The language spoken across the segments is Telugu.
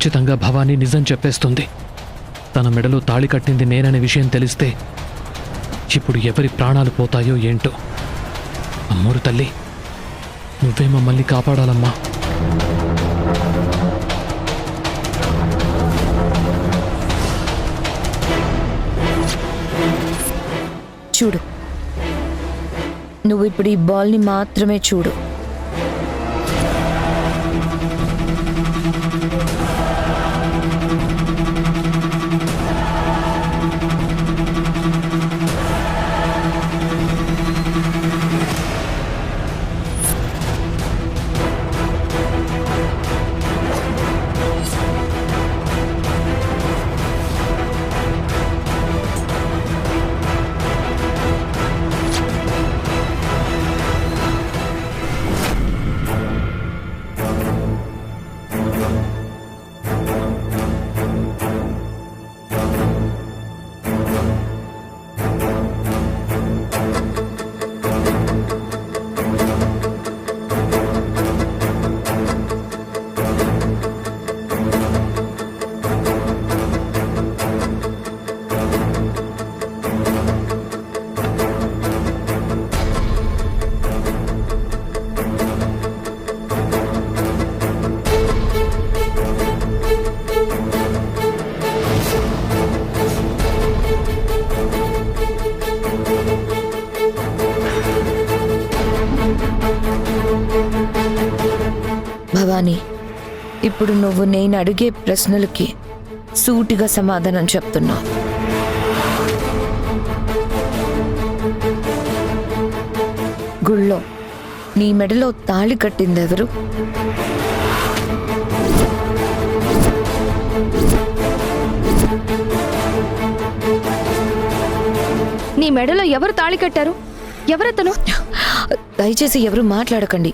ఖచ్చితంగా భవానీ నిజం చెప్పేస్తుంది. తన మెడలో తాళి కట్టింది నేననే విషయం తెలిస్తే ఇప్పుడు ఎవరి ప్రాణాలు పోతాయో ఏంటో. అమ్మోరు తల్లి, నువ్వే మమ్మల్ని కాపాడాలమ్మా. చూడు, నువ్వు ఇప్పుడు ఈ బాల్ని మాత్రమే చూడు. భవానీ, ఇప్పుడు నువ్వు నేను అడిగే ప్రశ్నలకి సూటిగా సమాధానం చెప్తున్నావు. గుళ్ళో నీ మెడలో తాళి కట్టిందెవరు? నీ మెడలో ఎవరు తాళి కట్టారు? ఎవరతను? దయచేసి ఎవరు మాట్లాడకండి.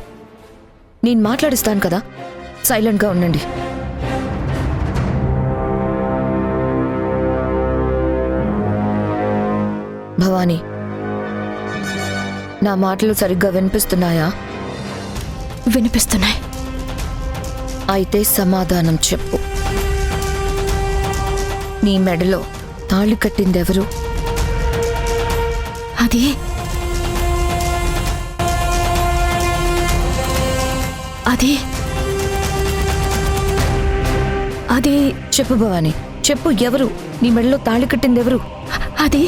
నేను మాట్లాడిస్తాను కదా, సైలెంట్గా ఉండండి. భవానీ, నా మాటలు సరిగ్గా వినిపిస్తున్నాయా? వినిపిస్తున్నాయి. అయితే సమాధానం చెప్పు. నీ మెడలో తాళి కట్టిందెవరు? అది అది అది చెప్పు భవానీ, చెప్పు. ఎవరు నీ మెడలో తాళి కట్టిందెవరు? అది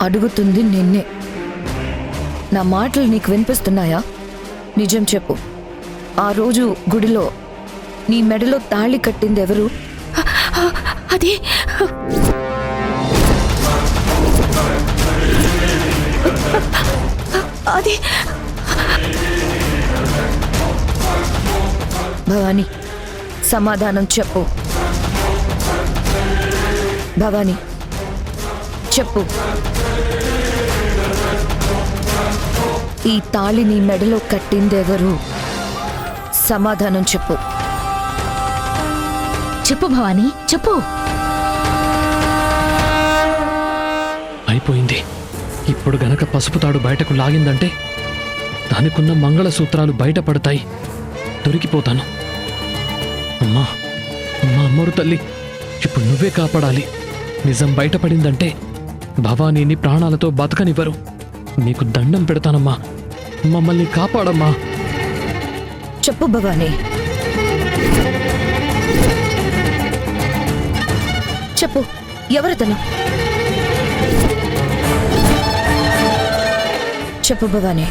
అడుగుతుంది నిన్నే. నా మాటలు నీకు వినిపిస్తున్నాయా? నిజం చెప్పు. ఆ రోజు గుడిలో నీ మెడలో తాళి కట్టిందెవరు? అది అది భవానీ, సమాధానం చెప్పు. భవానీ, చెప్పు. ఈ తాళి నీ మెడలో కట్టిందెవరు? సమాధానం చెప్పు. చెప్పు భవానీ, చెప్పు. అయిపోయింది. ఇప్పుడు గనక పసుపు తాడు బయటకు లాగిందంటే దానికున్న మంగళసూత్రాలు బయటపడతాయి. దొరికిపోతాను. అమ్మా, అమ్మా, అమ్మోరు తల్లి, ఇప్పుడు నువ్వే కాపాడాలి. నిజం బయటపడిందంటే భవానీని ప్రాణాలతో బతకనివ్వరు. నీకు దండం పెడతానమ్మా, మమ్మల్ని కాపాడమ్మా. చెప్పు భవానీ, చెప్పు. ఎవరతను? చెప్పు భవానీ,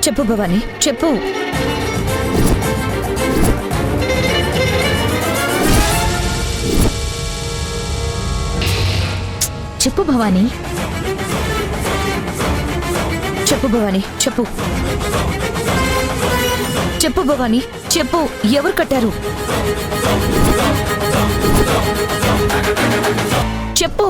చెప్పు భవానీ, చెప్పు. చెప్పు భవానీ, చెప్పు భవానీ, చెప్పు. చెప్పు భవానీ, చెప్పు. ఎవరు కట్టారు? చెప్పు.